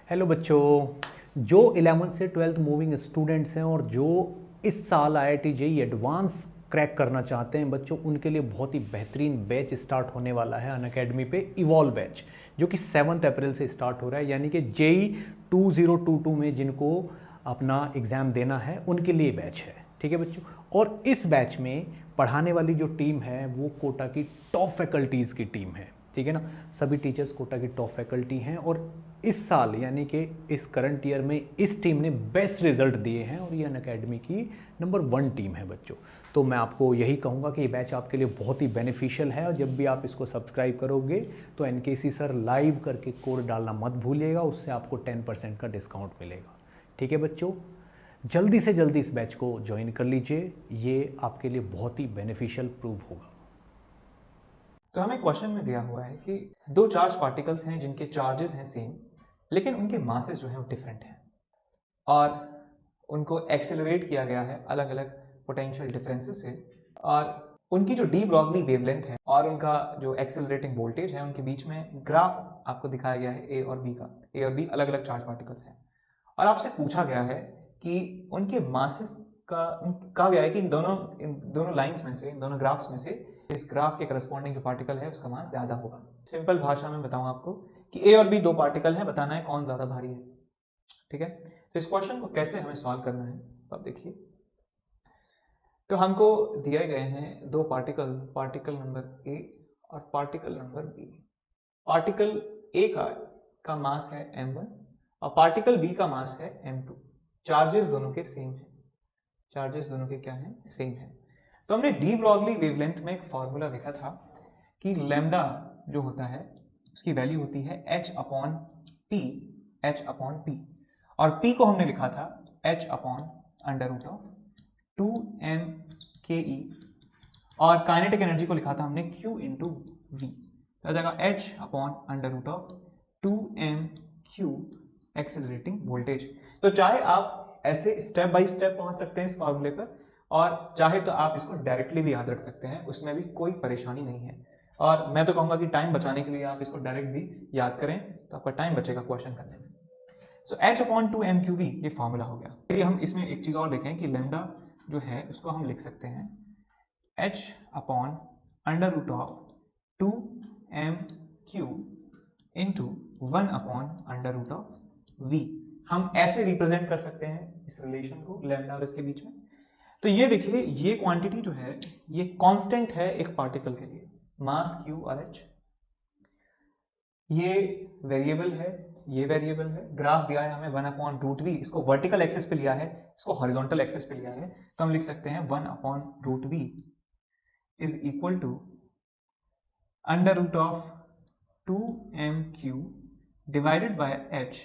Hello बच्चों, जो 11th से 12th मूविंग स्टूडेंट्स हैं और जो इस साल IIT JEE एडवांस क्रैक करना चाहते हैं बच्चों, उनके लिए बहुत ही बेहतरीन बैच स्टार्ट होने वाला है अनअकैडमी पे, इवॉल्व बैच, जो कि 7 अप्रैल से स्टार्ट हो रहा है। यानी कि JEE 2022 में जिनको अपना एग्ज़ाम देना है उनके लिए बैच है। ठीक है बच्चों, और इस बैच में पढ़ाने वाली जो टीम है वो कोटा की टॉप फैकल्टीज़ की टीम है। ठीक है ना, सभी टीचर्स कोटा की टॉप फैकल्टी हैं और इस साल यानी कि इस करंट ईयर में इस टीम ने बेस्ट रिजल्ट दिए हैं और ये अनअकैडमी की नंबर 1 टीम है बच्चों। तो मैं आपको यही कहूँगा कि ये बैच आपके लिए बहुत ही बेनिफिशियल है और जब भी आप इसको सब्सक्राइब करोगे तो NKC सर लाइव करके कोड डालना मत भूलिएगा, उससे आपको 10% का डिस्काउंट मिलेगा। ठीक है बच्चों, जल्दी से जल्दी इस बैच को ज्वाइन कर लीजिए, ये आपके लिए बहुत ही बेनिफिशियल प्रूव होगा। तो हमें क्वेश्चन में दिया हुआ है कि दो चार्ज पार्टिकल्स हैं जिनके चार्जेस हैं सेम, लेकिन उनके मासेस जो है वो डिफरेंट हैं और उनको एक्सेलरेट किया गया है अलग अलग पोटेंशियल डिफरेंसेस से, और उनकी जो डी ब्रॉगली वेवलेंथ है और उनका जो एक्सेलरेटिंग वोल्टेज है उनके बीच में ग्राफ आपको दिखाया गया है ए और बी का। ए और बी अलग अलग चार्ज पार्टिकल्स हैं और आपसे पूछा गया है कि उनके मासेस का कहा गया है कि इन दोनों लाइंस में से, इन दोनों ग्राफ्स में से इस ग्राफ के करस्पॉन्डिंग जो पार्टिकल है उसका मास ज्यादा होगा। सिंपल भाषा में बताऊं आपको कि ए और बी दो पार्टिकल है, बताना है कौन ज्यादा भारी है। ठीक है, तो इस क्वेश्चन को कैसे हमें सॉल्व करना है तो आप देखिए। तो हमको दिए गए हैं दो पार्टिकल नंबर ए और particle number B. Particle A का मास है m1 और पार्टिकल बी का मास है m2। चार्जेस दोनों के सेम है, चार्जेस दोनों के क्या है, सेम है। तो हमने डी ब्रॉगली वेवलेंथ में एक फॉर्मूला देखा था कि लैम्डा जो होता है उसकी वैल्यू होती है h अपॉन पी, और p को हमने लिखा था h upon under root of 2m और काइनेटिक एनर्जी को लिखा था हमने q इंटू वी, तो जाएगा h upon under root of 2m accelerating voltage. तो चाहे आप ऐसे स्टेप बाय स्टेप पहुंच सकते हैं इस फॉर्मूले पर, और चाहे तो आप इसको डायरेक्टली भी याद रख सकते हैं, उसमें भी कोई परेशानी नहीं है। और मैं तो कहूंगा कि टाइम बचाने के लिए आप इसको डायरेक्ट भी याद करें तो आपका टाइम बचेगा क्वेश्चन करने में। सो h अपॉन 2m ये फॉर्मूला हो गया। चलिए हम इसमें एक चीज और देखें कि लैम्डा जो है उसको हम लिख सकते हैं h upon under root of 2m³ into 1 upon under root of v। हम ऐसे रिप्रेजेंट कर सकते हैं इस रिलेशन को लैम्डा और इसके बीच में। तो ये देखिए, ये क्वांटिटी जो है ये कांस्टेंट है एक पार्टिकल के लिए, मास q और h। ये वेरिएबल है, ये वेरिएबल है। ग्राफ दिया है हमें 1 अपॉन रूट वी, इसको वर्टिकल एक्सिस पे लिया है, इसको हॉरिजॉन्टल एक्सिस पे लिया है, तो हम लिख सकते हैं 1 upon root V is equal to under root of 2m³ divided by h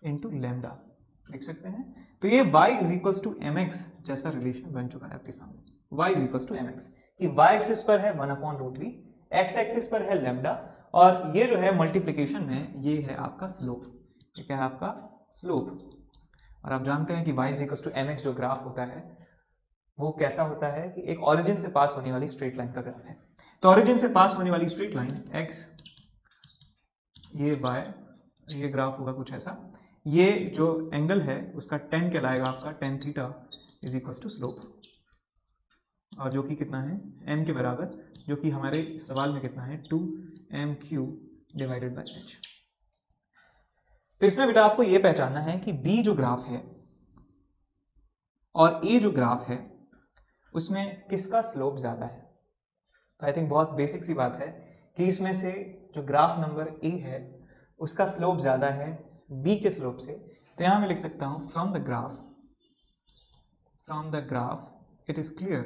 into lambda लिख सकते हैं। तो ये y is equals to mx जैसा रिलेशन बन चुका है आपके सामने। y is equals to mx कि y एक्सिस पर है 1 upon root V, x axis पर है लैम्डा, और ये जो है मल्टीप्लिकेशन में ये है आपका स्लोप। ये क्या है आपका स्लोप। और आप जानते हैं कि y is equals to mx जो ग्राफ होता है वो कैसा होता है कि एक ऑरिजिन से पास होने वाली स्ट्रेट लाइन का ग्राफ है। तो ऑरिजिन से पास होने वाली स्ट्रेट लाइन x, ये y, ये ग्राफ होगा कुछ ऐसा। ये जो एंगल है उसका tan कहलाएगा आपका tan theta is equal to slope, और जो कि कितना है m के बराबर, जो कि हमारे सवाल में कितना है 2m³ डिवाइडेड बाय h। तो इसमें बेटा आपको ये पहचानना है कि b जो ग्राफ है और a जो ग्राफ है उसमें किसका स्लोप ज्यादा है। तो आई थिंक बहुत बेसिक सी बात है कि इसमें से जो ग्राफ नंबर a है उसका स्लोप ज्यादा है b के स्लोप से। तो यहां मैं लिख सकता हूं from the graph it is clear,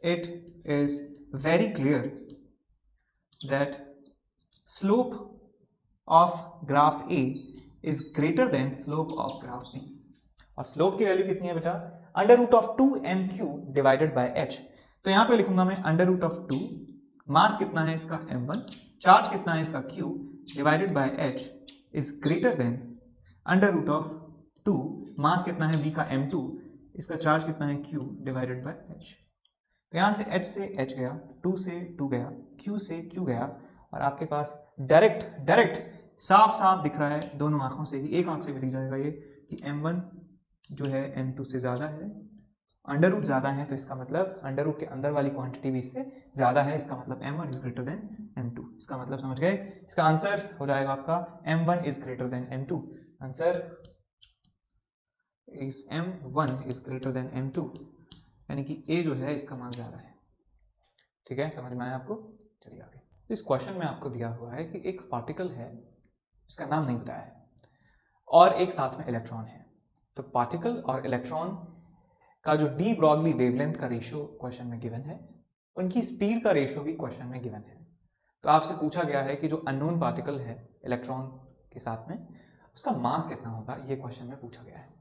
it is very clear that slope of graph A is greater than slope of graph B। और स्लोप की वैल्यू कितनी है बेटा, under root of 2m³ divided by h। तो यहां पे लिखूंगा मैं अंडर रूट ऑफ 2, मास कितना है इसका m1, चार्ज कितना है इसका q divided by h is greater than under root of 2, mass कितना है v का m2, इसका चार्ज कितना है q डिवाइडेड बाय h। तो यहां से h से h गया, 2 से 2 गया, q से q गया, और आपके पास डायरेक्ट साफ साफ दिख रहा है दोनों आंखों से ही, एक आंख से भी दिख जाएगा ये कि m1 जो है m2 से ज़्यादा है, अंडर रूट ज़्यादा है तो इसका मतलब अंडर रूट के अंदर वाली क्वांटिटी भी इससे ज़्यादा है, इसका मतलब m1 is greater then m2। इसका मतलब समझ गए, इसका आंसर हो जाएगा आपका m1 is greater then m2। Answer is m1 is greater then m2, यानी कि a जो है इसका मान ज़्यादा है। ठीक है, समझ में आया आपको? चलिए आगे। इस क्वेश्चन में आपको दिया हुआ है कि एक पार्टिकल है, इसका नाम नहीं बताया है, और एक साथ में इलेक्ट्रॉन है। तो पार्टिकल और इलेक्ट्रॉन का जो डी ब्रॉगली वेवलेंथ का रेशियो क्वेश्चन में गिवन है, उनकी स्पीड का रेशियो भी क्वेश्चन में गिवन है। तो आपसे पूछा गया है कि जो अननोन पार्टिकल है इलेक्ट्रॉन के साथ में, उसका मास कितना होगा, ये क्वेश्चन में पूछा गया है।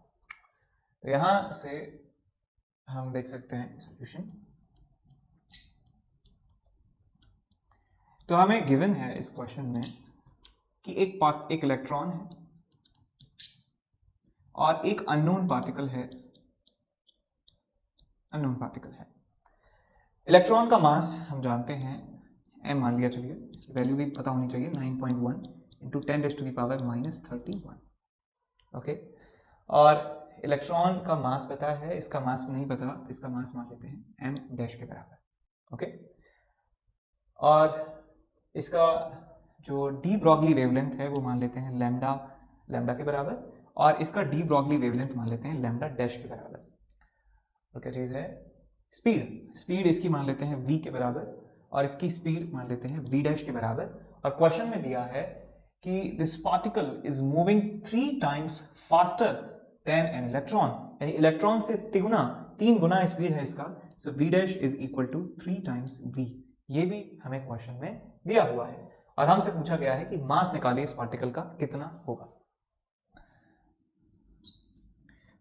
तो यहां से हम देख सकते हैं सॉल्यूशन। तो हमें गिवन है इस क्वेश्चन में कि एक इलेक्ट्रॉन है और एक अननोन पार्टिकल है, इलेक्ट्रॉन का मास हम जानते हैं m मान लिया, चलिए इसकी वैल्यू भी पता होनी चाहिए, 9.1 इंटू 10⁻⁻31। ओके, और इलेक्ट्रॉन का मास पता है, इसका मास नहीं पता, तो इसका मास मान लेते हैं m डैश के बराबर। ओके, और इसका जो डी ब्रॉगली वेवलेंथ है वो मान लेते हैं लैम्डा के बराबर, और इसका डी ब्रॉगली वेवलेंथ मान लेते हैं लैम्डा डैश के बराबर। और क्या चीज़ है, स्पीड इसकी मान लेते हैं v के बराबर, और इसकी स्पीड मान लेते हैं v डैश के बराबर। और क्वेश्चन में दिया है कि this particle is moving 3 times faster than an electron, यानी इलेक्ट्रॉन से 3 गुना स्पीड है इसका। So v dash is equal to 3 times v। ये भी हमें क्वेश्चन में दिया हुआ है, और हमसे पूछा गया है कि मास निकालिए इस पार्टिकल का कितना होगा।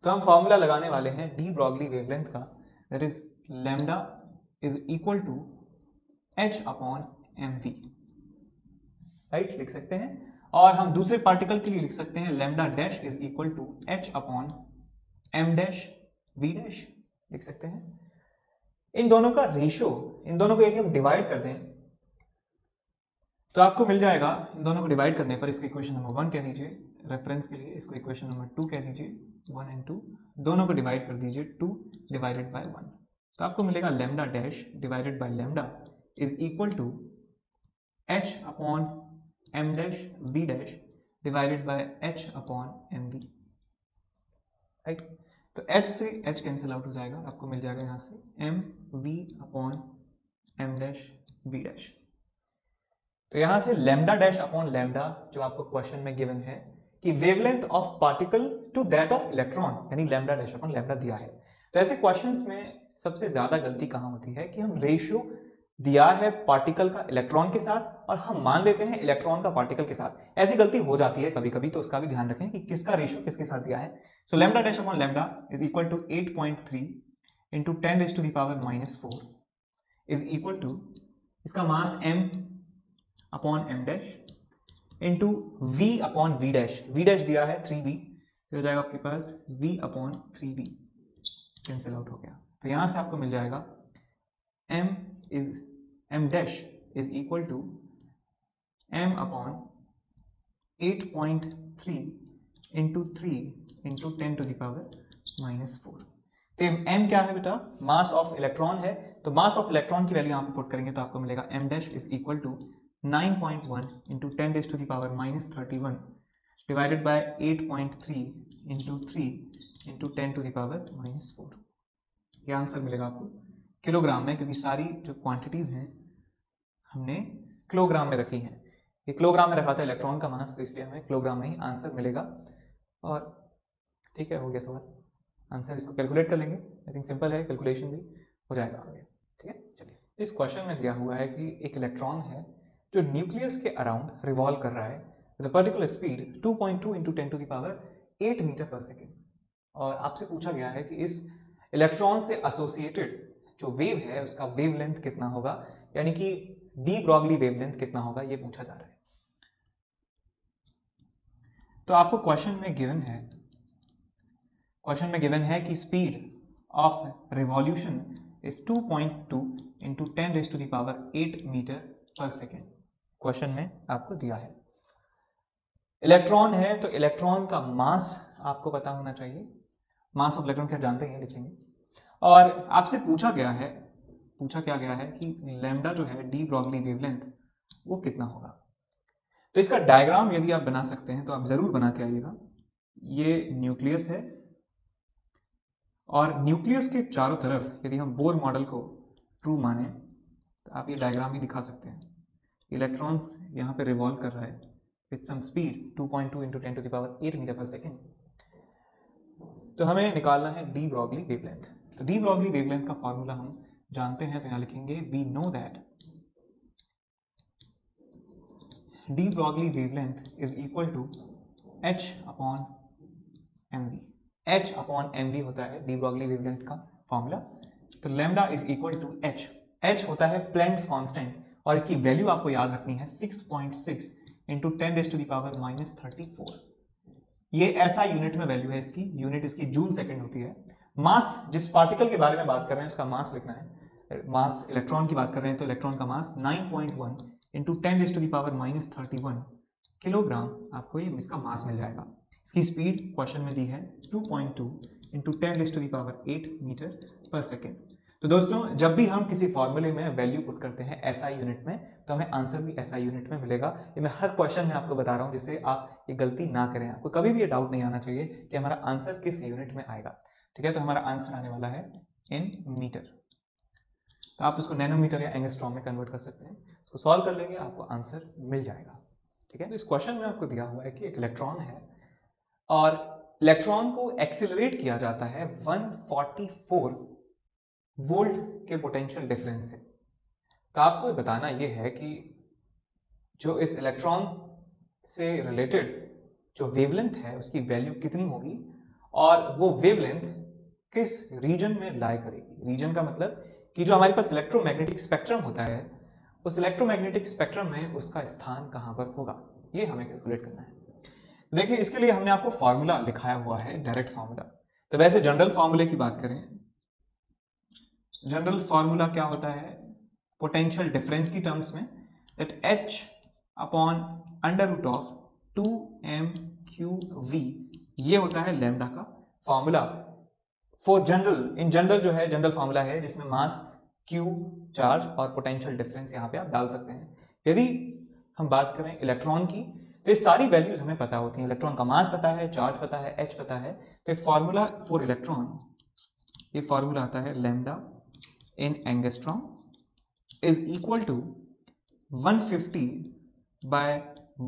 तो हम फॉर्मूला लगाने वाले हैं डी ब्रॉगली वेवलेंथ का, that is lambda is equal to h upon mv। Right, लिख सकते हैं। और हम दूसरे पार्टिकल के लिए लिख सकते हैं lambda dash is equal to h upon m dash v dash, लिख सकते हैं। इन दोनों का रेशियो, इन दोनों को यदि हम डिवाइड कर दें तो आपको मिल जाएगा, इन दोनों को डिवाइड करने पर इसको इक्वेशन नंबर 1 कह दीजिए, रेफरेंस के लिए इसको इक्वेशन नंबर 2 कह दीजिए, 1 एंड 2 दोनों को डिवाइड कर दीजिए 2 डिवाइडेड बाय 1। तो आपको मिलेगा lambda dash divided by lambda is equal to h upon m dash v dash divided by h upon mv। Right, तो h से h कैंसिल आउट हो जाएगा, आपको मिल जाएगा यहाँ से mv upon m dash v dash. तो यहां से लैम्डा डैश अपॉन लैम्डा जो आपको क्वेश्चन में गिवन है कि wavelength of particle to that of electron, यानी लैम्डा डैश अपॉन लैम्डा दिया है। तो ऐसे क्वेश्चंस में सबसे ज्यादा गलती कहां होती है कि हम रेशियो दिया है पार्टिकल का इलेक्ट्रॉन के साथ और हम मान लेते हैं इलेक्ट्रॉन का पार्टिकल के साथ। ऐसी गलती हो जाती है कभी कभी, तो उसका भी ध्यान रखें कि किसका रेशियो किसके साथ दिया है। So lambda dash upon lambda is equal to 8.3 into 10⁻⁻4 is equal to, इसका mass m upon m dash into v upon v dash दिया है 3v, तो हो जाएगा आपके पास v upon 3v, cancel out हो गया। तो यहां से आपको मिल जाएगा m dash is equal to m upon 8.3 into 3 into 10⁻⁻4। तो m क्या है बेटा, मास ऑफ इलेक्ट्रॉन है, तो मास ऑफ इलेक्ट्रॉन की वैल्यू यहां पे पुट करेंगे तो आपको मिलेगा m dash is equal to 9.1 into 10⁻⁻31 divided by 8.3 into 3 into 10⁻⁻4। ये आंसर मिलेगा आपको किलोग्राम में, क्योंकि सारी जो क्वांटिटीज हैं हमने किलोग्राम में रखी हैं। ये किलोग्राम में रखा था इलेक्ट्रॉन का मास, तो इसलिए हमें किलोग्राम में ही आंसर मिलेगा। और ठीक है, हो गया सवाल, आंसर इसको कैलकुलेट कर लेंगे। आई थिंक सिंपल है, कैलकुलेशन भी हो जाएगा आगे। ठीक है, चलिए। इस क्वेश्चन में दिया हुआ है कि एक इलेक्ट्रॉन है जो न्यूक्लियस के अराउंड रिवॉल्व कर रहा है with a particular speed 2.2 into 10⁸ metre per second, और आपसे पूछा गया है कि इस इलेक्ट्रॉन से एसोसिएटेड जो वेव है उसका वेवलेंथ कितना होगा, यानी कि डी ब्रॉगली वेवलेंथ कितना होगा, ये पूछा जा रहा है। तो आपको क्वेश्चन में गिवन है कि speed of revolution is 2.2 into 10⁸ metre per second, question में आपको दिया है। इलेक्ट्रॉन है तो इलेक्ट्रॉन का मास आपको पता होना चाहिए, मास ऑफ इलेक्ट्रॉन क्या जानते हैं, लिखेंगे। और आपसे पूछा क्या गया है कि लैम्डा जो है डी ब्रॉगली वेवलेंथ वो कितना होगा। तो इसका डायग्राम यदि आप बना सकते हैं तो आप जरूर बना के आइएगा। ये न्यूक्लियस है और न्यूक्लियस के चारों तरफ यदि हम बोर मॉडल को ट्रू माने तो आप ये डायग्राम भी दिखा सकते हैं। इलेक्ट्रॉन्स यहाँ पे रिवॉल्व कर रहा है with some speed 2.2 into 10 to the power 8 metre per second. तो हमें निकालना है डी ब्रॉगली वेवलेंथ। तो डी ब्रॉगली वेवलेंथ का फॉर्मूला हम जानते हैं, तो यहाँ लिखेंगे we know that de Broglie wavelength is equal to h upon mv। h upon mv होता है डी ब्रॉगली वेवलेंथ का फॉर्मूला। तो lambda is equal to h। h होता है प्लैंक्स कांस्टेंट और इसकी वैल्यू आपको याद रखनी है 6.6 इंटू 10 टू द पावर -34। ये ऐसा यूनिट में वैल्यू है इसकी, यूनिट इसकी जूल सेकंड होती है। मास, जिस पार्टिकल के बारे में बात कर रहे हैं उसका मास लिखना है। मास इलेक्ट्रॉन की बात कर रहे हैं तो इलेक्ट्रॉन का mass 9.1 into 10 to the power -31 kilogram आपको ये इसका मास मिल जाएगा। इसकी स्पीड क्वेश्चन में दी है 2.2 into 10 to the power 8 metre per second. तो दोस्तों जब भी हम किसी फॉर्मूले में वैल्यू पुट करते हैं SI यूनिट में तो हमें आंसर भी SI यूनिट में मिलेगा। ये मैं हर क्वेश्चन में आपको बता रहा हूं जिससे आप ये गलती ना करें। आपको कभी भी ये डाउट नहीं आना चाहिए कि हमारा आंसर किस यूनिट में आएगा। ठीक है, तो हमारा आंसर आने वाला है इन मीटर। तो आप उसको नैनोमीटर या एंगस्ट्रॉम में कन्वर्ट कर सकते हैं। उसको सॉल्व कर लेंगे आपको आंसर मिल जाएगा। ठीक है, तो इस क्वेश्चन में आपको दिया हुआ है कि एक इलेक्ट्रॉन है और इलेक्ट्रॉन को एक्सिलरेट किया जाता है 144 वोल्ट के पोटेंशियल डिफरेंस से। तो आपको बताना यह है कि जो इस इलेक्ट्रॉन से रिलेटेड जो वेवलेंथ है उसकी वैल्यू कितनी होगी और वो वेवलेंथ किस रीजन में लाई करेगी। रीजन का मतलब कि जो हमारे पास इलेक्ट्रोमैग्नेटिक स्पेक्ट्रम होता है उस इलेक्ट्रोमैग्नेटिक स्पेक्ट्रम में उसका स्थान कहां पर होगा, ये हमें कैलकुलेट करना है। देखिए इसके लिए हमने आपको फॉर्मूला लिखाया हुआ है, डायरेक्ट फॉर्मूला। तो वैसे जनरल फॉर्मूले की बात करें, जनरल फॉर्मूला क्या होता है पोटेंशियल डिफरेंस की टर्म्स में, that h upon under root of 2m3v ये होता है लैम्डा का formula for general. In general जो है जनरल फॉर्मूला है जिसमें मास, q, चार्ज और पोटेंशियल डिफरेंस यहाँ पे आप डाल सकते हैं। यदि हम बात करें इलेक्ट्रॉन की तो ये सारी वैल्यूज हमें पता होती हैं। इलेक्ट्रॉन का मास पता है, चार्ज पता है, h पता है। तो ये फॉर्मूला फॉर इलेक्ट्रॉन, ये फॉर्मूला आता है lambda in angstrom is equal to 150 by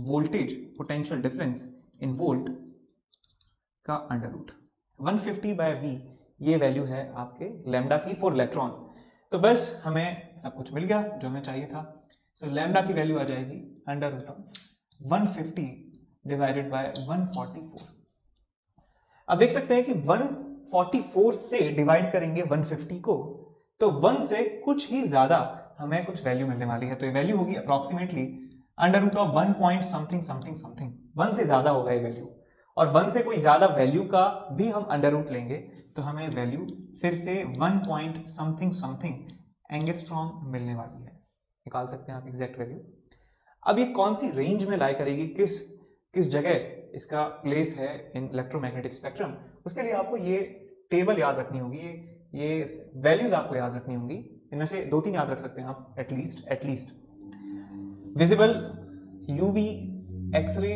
voltage potential difference in volt का अंडर रूट 150 बाय v, ये वैल्यू है आपके लैम्डा की फॉर इलेक्ट्रॉन। तो बस हमें सब कुछ मिल गया जो हमें चाहिए था। सो लैम्डा की वैल्यू आ जाएगी under root of 150 divided by 144। अब देख सकते हैं कि 144 से डिवाइड करेंगे 150 को तो 1 से कुछ ही ज्यादा हमें कुछ वैल्यू मिलने वाली है। तो ये वैल्यू होगी approximately under root of 1 point something something something. 1 से ज्यादा होगा ये वैल्यू, और 1 से कोई ज्यादा वैल्यू का भी हम अंडर रूट लेंगे तो हमें वैल्यू फिर से 1 पॉइंट समथिंग समथिंग एंगस्ट्रॉम मिलने वाली है। निकाल सकते हैं आप एग्जैक्ट वैल्यू। अब ये कौन सी रेंज में लाई करेगी, किस जगह इसका प्लेस है इन इलेक्ट्रोमैग्नेटिक स्पेक्ट्रम, उसके लिए आपको ये टेबल याद रखनी होगी, ये वैल्यूज आपको याद रखनी होंगी। इनमें से 2-3 याद रख सकते हैं आप एटलीस्ट विजिबल, यूवी, एक्सरे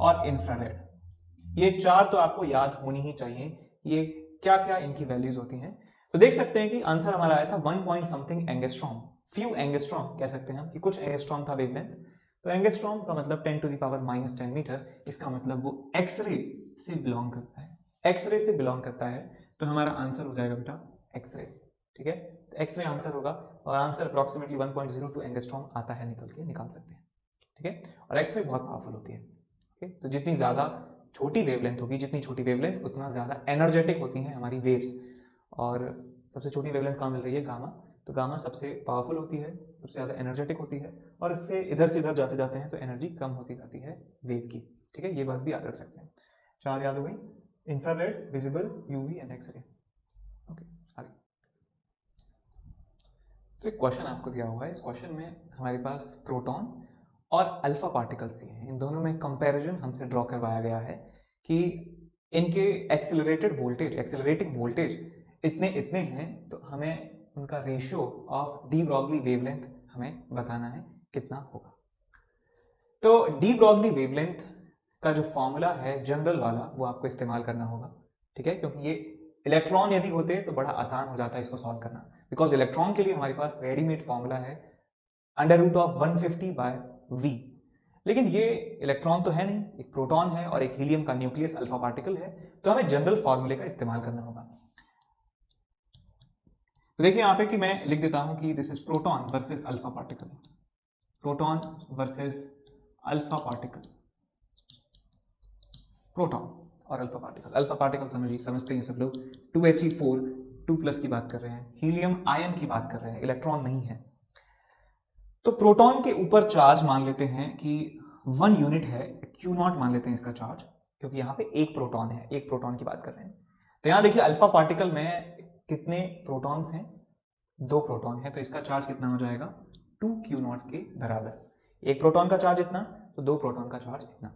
और इंफ्रारेड। ये 4 तो आपको याद होनी ही चाहिए, ये क्या क्या इनकी वैल्यूज होती हैं। तो देख सकते हैं कि आंसर हमारा आया था 1 point something angstrom, few angstrom कह सकते हैं हम कि कुछ एंगस्ट्रॉम था वेवलेंथ। तो एंगस्ट्रॉम का मतलब 10 टू द पावर -10 मीटर, इसका मतलब वो एक्सरे से बिलोंग करता है, एक्सरे से बिलोंग करता है। तो हमारा आंसर हो जाएगा बेटा एक्सरे। ठीक है, तो एक्सरे आंसर होगा और आंसर अप्रोक्सीमेटली 1.02 एंगस्ट्रॉम आता है, निकाल सकते हैं। ठीक है, और एक्सरे बहुत पावरफुल होती है। ठीक है, तो जितनी ज़्यादा छोटी वेवलेंथ होगी, जितनी छोटी वेवलेंथ उतना ज़्यादा एनर्जेटिक होती हैं हमारी वेव्स। और सबसे छोटी वेवलेंथ कहाँ मिल रही है, गामा। तो गामा सबसे पावरफुल होती है, सबसे ज़्यादा एनर्जेटिक होती है, और इससे इधर से इधर जाते जाते हैं तो एनर्जी कम होती जाती है वेव की। ठीक है, ये बात भी याद रख सकते हैं। 4 याद हो गई, infrared, visible, UV and X-ray. Okay, आगे। तो एक क्वेश्चन आपको दिया हुआ है, इस क्वेश्चन में हमारे पास प्रोटॉन और अल्फा पार्टिकल्स ये हैं, इन दोनों में कंपैरिजन हमसे ड्रॉ करवाया गया है कि इनके एक्सेलरेटिंग वोल्टेज इतने इतने हैं, तो हमें उनका ratio of D Broglie wavelength हमें बताना है कितना होगा। तो डी ब्रॉगली वेवलेंथ का जो फॉर्मूला है जनरल वाला, वो आपको इस्तेमाल करना होगा, ठीक है, क्योंकि ये इलेक्ट्रॉन यदि होते तो बड़ा आसान हो जाता है इसको सॉल्व करना, बिकॉज इलेक्ट्रॉन के लिए हमारे पास रेडीमेड फॉर्मूला है √150/v। लेकिन ये इलेक्ट्रॉन तो है नहीं, एक प्रोटॉन है और एक हीलियम का न्यूक्लियस अल्फा पार्टिकल है, तो हमें जनरल फॉर्मूले का इस्तेमाल करना होगा। तो देखिए यहाँ पे कि मैं लिख देता हूं कि this is proton versus alpha particle, proton versus alpha particle, proton और अल्फा पार्टिकल समझते हैं सब लोग, 2He4 2+ की बात कर रहे हैं, हीलियम आयन की बात कर रहे हैं, इलेक्ट्रॉन नहीं है। तो प्रोटॉन के ऊपर चार्ज मान लेते हैं कि 1 यूनिट है, Q0 मान लेते हैं इसका चार्ज, क्योंकि यहाँ पे एक प्रोटॉन है, एक प्रोटॉन की बात कर रहे हैं। तो यहाँ देखिए अल्फा पार्टिकल में कितने प्रोटॉन्स हैं, 2 प्रोटॉन है, तो इसका चार्ज कितना हो जाएगा 2Q0 के बराबर। एक प्रोटॉन का चार्ज इतना, तो 2 प्रोटॉन का चार्ज इतना।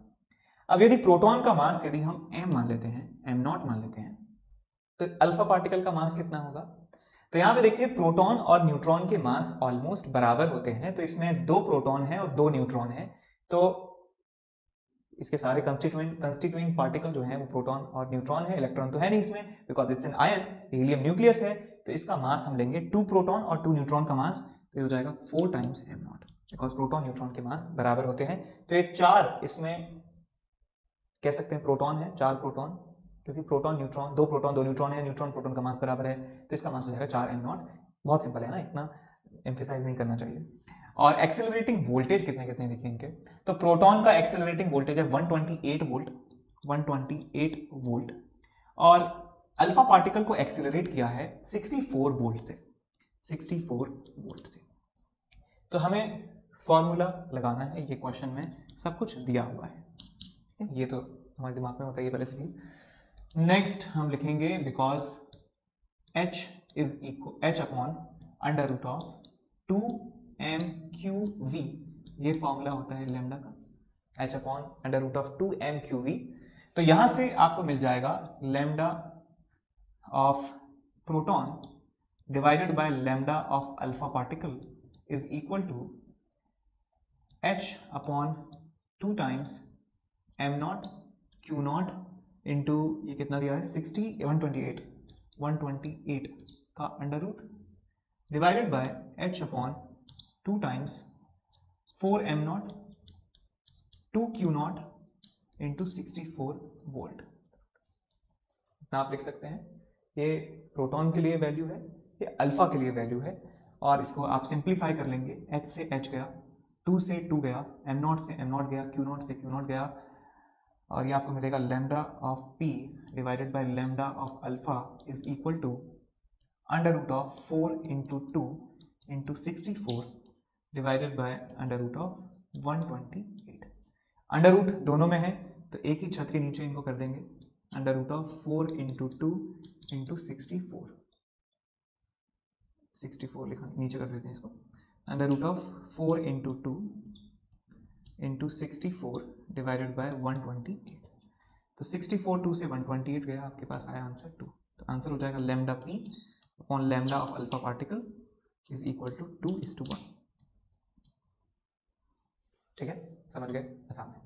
अब यदि प्रोटॉन का मास यदि हम m मान लेते हैं, m0 मान लेते हैं, तो अल्फा पार्टिकल का मास कितना होगा। तो यहां पे देखिए प्रोटॉन और न्यूट्रॉन के मास ऑलमोस्ट बराबर होते हैं, तो इसमें 2 प्रोटॉन है और 2 न्यूट्रॉन है, तो इसके सारे कंस्टिट्यूइंग पार्टिकल जो है वो प्रोटॉन और न्यूट्रॉन है, इलेक्ट्रॉन तो है नहीं इसमें, because it's an ion, helium nucleus है। तो इसका मास हम लेंगे 2 प्रोटॉन और 2 न्यूट्रॉन का मास, तो ये हो जाएगा 4 times m0, because proton neutron के मास बराबर होते हैं। तो ये 4 इसमें कह सकते हैं प्रोटॉन है, 4 प्रोटॉन, क्योंकि प्रोटॉन न्यूट्रॉन, 2 प्रोटॉन 2 न्यूट्रॉन है, न्यूट्रॉन प्रोटॉन का मास बराबर है, तो इसका मास हो जाएगा 4m0। बहुत सिंपल है ना, इतना एम्फेसाइज नहीं करना चाहिए। और एक्सेलरेटिंग वोल्टेज कितने कितने देखिए इनके, तो प्रोटॉन का एक्सेलरेटिंग वोल्टेज है 128 वोल्ट, 128 वोल्ट, और अल्फा पार्टिकल को एक्सेलरेट किया है 64 वोल्ट से, 64 वोल्ट से। तो हमें फॉर्मूला लगाना है, ये क्वेश्चन में सब कुछ दिया हुआ है, ये तो हमारे दिमाग में होता है पहले से भी। नेक्स्ट हम लिखेंगे because h is equal h upon √2mqv, ये फॉर्मूला होता है लैम्डा का, h अपॉन √2mqv। तो यहां से आपको मिल जाएगा lambda of proton divided by lambda of alpha particle is equal to h upon 2 times m0 Q0 into ये कितना दिया है 128 का under root divided by h upon 2 times 4m0 2Q0 into 64 volt. इतना आप लिख सकते हैं। ये प्रोटॉन के लिए वैल्यू है, ये अल्फा के लिए वैल्यू है, और इसको आप सिंप्लीफाई कर लेंगे, h से h गया, 2 से 2 गया, m0 से m0 गया, Q0 से Q0 गया, और ये आपको मिलेगा lambda of p divided by lambda of alpha is equal to √4 into 2 into 64 divided by √128। Under root दोनों में है, तो एक ही छत के नीचे इनको कर देंगे, √4 इंटू 2 इंटू 64 लिखा नीचे कर देते हैं इसको, √4 इंटू 2 इंटू 64 डिवाइडेड बाय 128। तो 64 2 से 128 गया, आपके पास आया आंसर 2। तो आंसर हो जाएगा lambda p upon lambda of alpha particle is equal to 2:1। ठीक है, समझ गए आसान है।